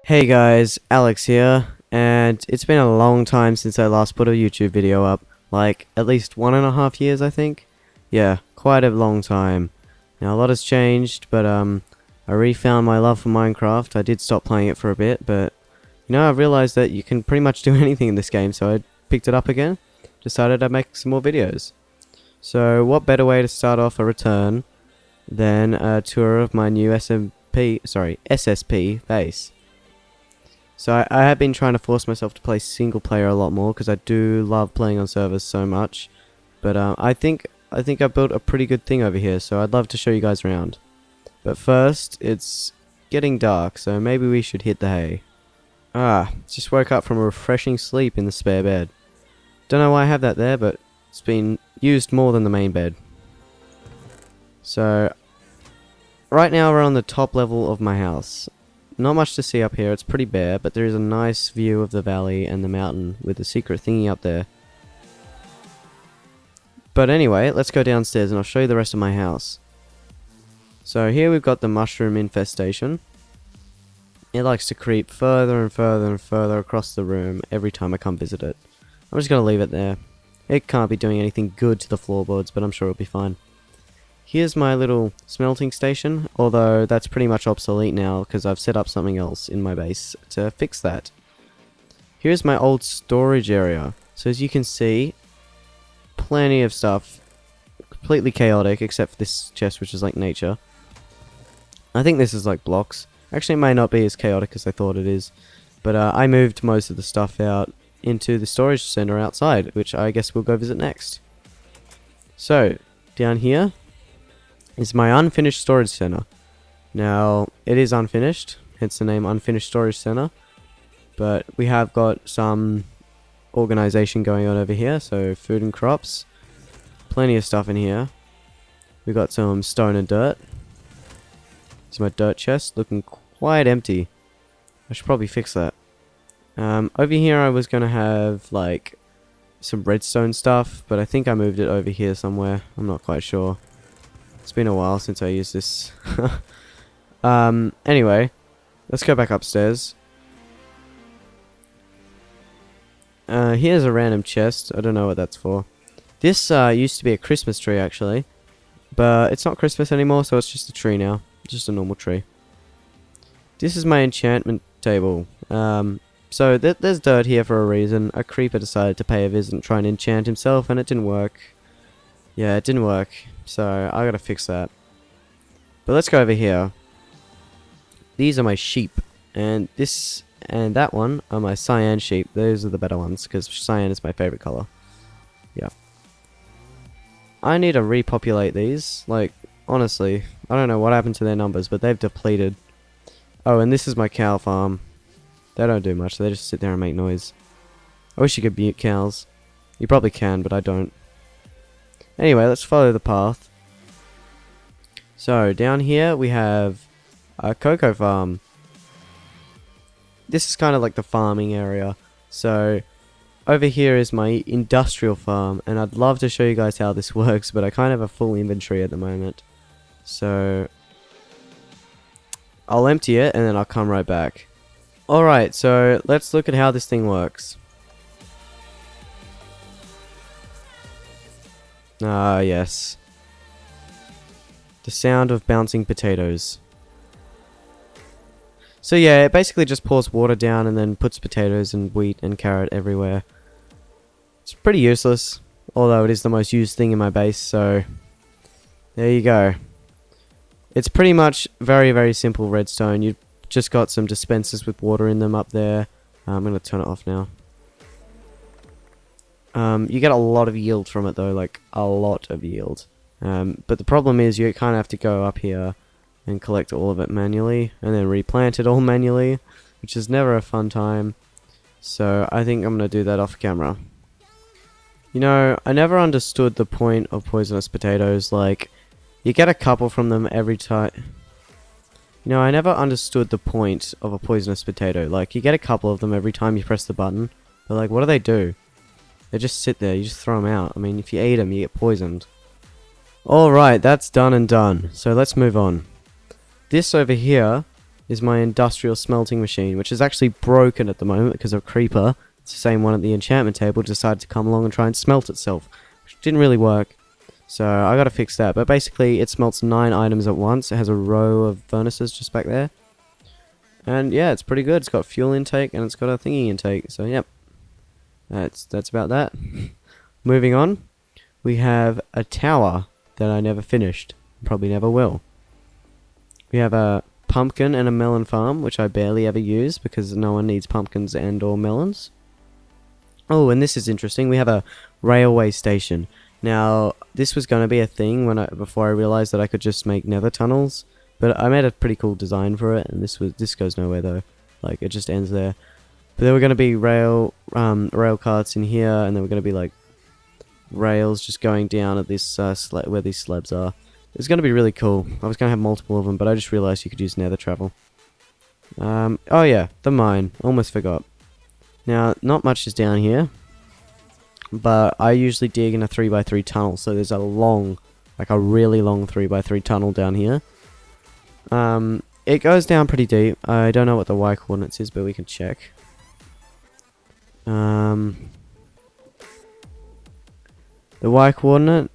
Hey guys, Alex here, and it's been a long time since I last put a YouTube video up, like at least 1.5 years I think. Yeah, quite a long time. Now a lot has changed, but I refound my love for Minecraft. I did stop playing it for a bit, but I've realized that you can pretty much do anything in this game, so I picked it up again, decided I'd make some more videos. So what better way to start off a return than a tour of my new SSP base. So I have been trying to force myself to play single player a lot more because I do love playing on servers so much. But I think I built a pretty good thing over here, so I'd love to show you guys around. But first, it's getting dark, so maybe we should hit the hay. Just woke up from a refreshing sleep in the spare bed. Don't know why I have that there, but it's been used more than the main bed. So right now we're on the top level of my house. Not much to see up here, it's pretty bare, but there is a nice view of the valley and the mountain with a secret thingy up there. But anyway, let's go downstairs and I'll show you the rest of my house. So here we've got the mushroom infestation. It likes to creep further and further and further across the room every time I come visit it. I'm just going to leave it there. It can't be doing anything good to the floorboards, but I'm sure it'll be fine. Here's my little smelting station, although that's pretty much obsolete now because I've set up something else in my base to fix that. Here's my old storage area. So as you can see, plenty of stuff, completely chaotic except for this chest which is like nature. I think this is like blocks. Actually it may not be as chaotic as I thought it is, but I moved most of the stuff out into the storage center outside, which I guess we'll go visit next. So, down here is my unfinished storage center. Now, it is unfinished, hence the name Unfinished Storage Center, but we have got some organization going on over here, so food and crops, plenty of stuff in here. We got some stone and dirt. It's my dirt chest, looking quite empty. I should probably fix that. Over here I was going to have, like, some redstone stuff, but I think I moved it over here somewhere. I'm not quite sure. It's been a while since I used this. Anyway, let's go back upstairs. Here's a random chest. I don't know what that's for. This used to be a Christmas tree, actually. But it's not Christmas anymore, so it's just a tree now. Just a normal tree. This is my enchantment table. So there's dirt here for a reason. A creeper decided to pay a visit and try and enchant himself, and it didn't work. Yeah, it didn't work. So I gotta fix that. But let's go over here. These are my sheep, and this and that one are my cyan sheep. Those are the better ones because cyan is my favorite color. Yeah. I need to repopulate these. Like, honestly, I don't know what happened to their numbers, but they've depleted. Oh, and this is my cow farm. They don't do much. They just sit there and make noise. I wish you could mute cows. You probably can, but I don't. Anyway, let's follow the path. So, down here we have a cocoa farm. This is kind of like the farming area. So, over here is my industrial farm, and I'd love to show you guys how this works, but I kind of have a full inventory at the moment. So, I'll empty it, and then I'll come right back. Alright, so let's look at how this thing works. Ah, yes. The sound of bouncing potatoes. So yeah, it basically just pours water down and then puts potatoes and wheat and carrot everywhere. It's pretty useless, although it is the most used thing in my base, so there you go. It's pretty much very, very simple redstone. You've just got some dispensers with water in them up there. I'm going to turn it off now. You get a lot of yield from it though, like a lot of yield. But the problem is you kind of have to go up here and collect all of it manually and then replant it all manually, which is never a fun time. So I think I'm going to do that off camera. You know, I never understood the point of poisonous potatoes. Like, you get a couple from them every time. You know, I never understood the point of a poisonous potato. Like, you get a couple of them every time you press the button. But like, what do? They just sit there, you just throw them out. I mean, if you eat them, you get poisoned. Alright, that's done and done. So let's move on. This over here is my industrial smelting machine, which is actually broken at the moment because of Creeper. It's the same one at the enchantment table, decided to come along and try and smelt itself, which didn't really work. So I gotta fix that. But basically, it smelts 9 items at once. It has a row of furnaces just back there. And yeah, it's pretty good. It's got fuel intake and it's got a thingy intake. So yep, that's about that. Moving on, we have a tower that I never finished. Probably never will. We have a pumpkin and a melon farm, which I barely ever use because no one needs pumpkins and or melons. Oh, and this is interesting. We have a railway station. Now, this was going to be a thing before I realized that I could just make nether tunnels, but I made a pretty cool design for it, and this goes nowhere though. Like, it just ends there. But there were going to be rail carts in here, and there were going to be like rails just going down at this where these slabs are. It was going to be really cool. I was going to have multiple of them, but I just realized you could use nether travel. Oh yeah, the mine. Almost forgot. Now, not much is down here, but I usually dig in a 3x3 tunnel, so there's a really long 3x3 tunnel down here. It goes down pretty deep. I don't know what the Y coordinates is, but we can check. The Y coordinate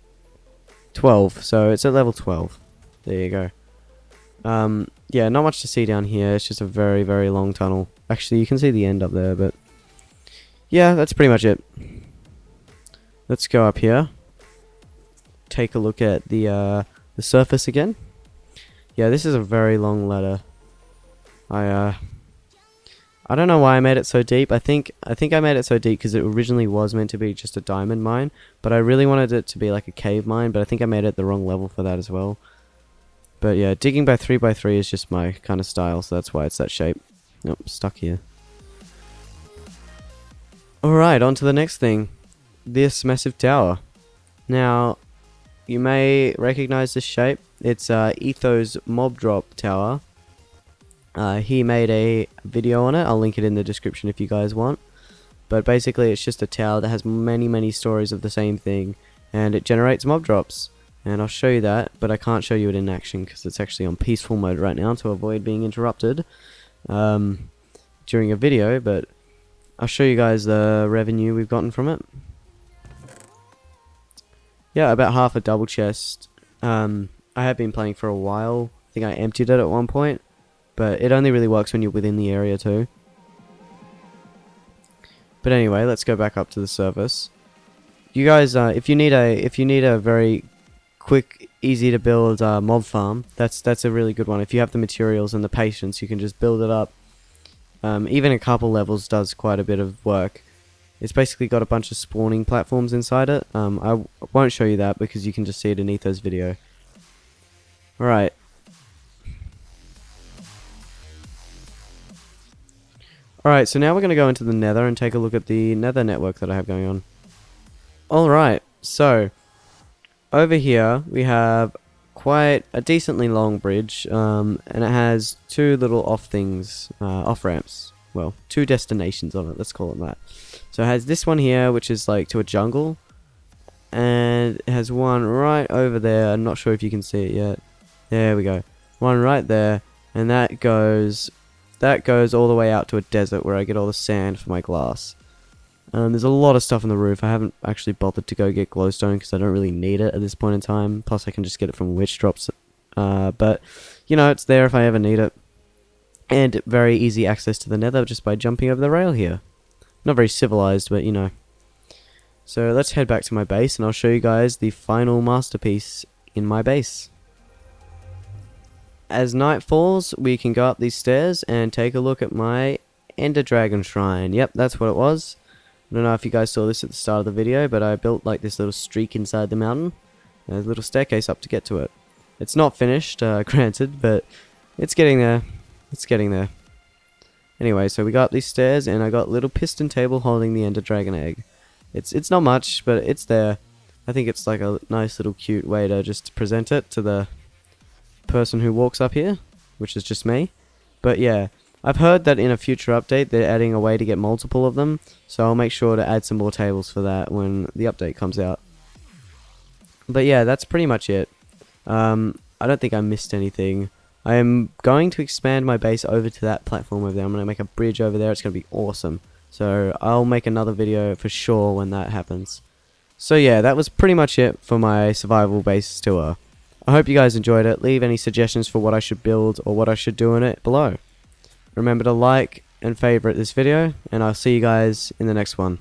12, so it's at level 12. There you go. Yeah, not much to see down here. It's just a very, very long tunnel. Actually, you can see the end up there, but yeah, that's pretty much it. Let's go up here. Take a look at the surface again. Yeah, this is a very long ladder. I don't know why I made it so deep. I think I made it so deep because it originally was meant to be just a diamond mine, but I really wanted it to be like a cave mine, but I think I made it the wrong level for that as well. But yeah, digging by 3x3 is just my kind of style, so that's why it's that shape. Nope, stuck here. Alright, on to the next thing. This massive tower. Now, you may recognize this shape. It's Etho's mob drop tower. He made a video on it. I'll link it in the description if you guys want. But basically it's just a tower that has many stories of the same thing, and it generates mob drops. And I'll show you that, but I can't show you it in action because it's actually on peaceful mode right now to avoid being interrupted during a video, but I'll show you guys the revenue we've gotten from it. Yeah, about half a double chest. I have been playing for a while. I think I emptied it at one point, but it only really works when you're within the area too. But anyway, let's go back up to the surface. You guys, if you need a very quick, easy to build mob farm, that's a really good one. If you have the materials and the patience, you can just build it up. Even a couple levels does quite a bit of work. It's basically got a bunch of spawning platforms inside it. I won't show you that because you can just see it in Etho's video. Alright. Alright, so now we're going to go into the nether and take a look at the nether network that I have going on. Alright, so over here we have quite a decently long bridge, and it has two little off ramps. Well, two destinations on it, let's call it that. So it has this one here, which is like to a jungle, and it has one right over there. I'm not sure if you can see it yet. There we go. One right there, and that goes all the way out to a desert where I get all the sand for my glass. There's a lot of stuff on the roof. I haven't actually bothered to go get glowstone because I don't really need it at this point in time. Plus, I can just get it from witch drops. But, you know, it's there if I ever need it. And very easy access to the nether just by jumping over the rail here. Not very civilized, but, you know. So, let's head back to my base and I'll show you guys the final masterpiece in my base. As night falls, we can go up these stairs and take a look at my Ender Dragon Shrine. Yep, that's what it was. I don't know if you guys saw this at the start of the video, but I built like this little streak inside the mountain. There's a little staircase up to get to it. It's not finished, granted, but it's getting there. It's getting there. Anyway, so we got up these stairs, and I got a little piston table holding the Ender Dragon egg. It's not much, but it's there. I think it's like a nice little cute way to just present it to the person who walks up here, which is just me. But yeah, I've heard that in a future update they're adding a way to get multiple of them, so I'll make sure to add some more tables for that when the update comes out. But yeah, that's pretty much it. I don't think I missed anything. I am going to expand my base over to that platform over there. I'm going to make a bridge over there. It's going to be awesome. So I'll make another video for sure when that happens. So yeah, that was pretty much it for my survival base tour. I hope you guys enjoyed it. Leave any suggestions for what I should build or what I should do in it below. Remember to like and favorite this video, and I'll see you guys in the next one.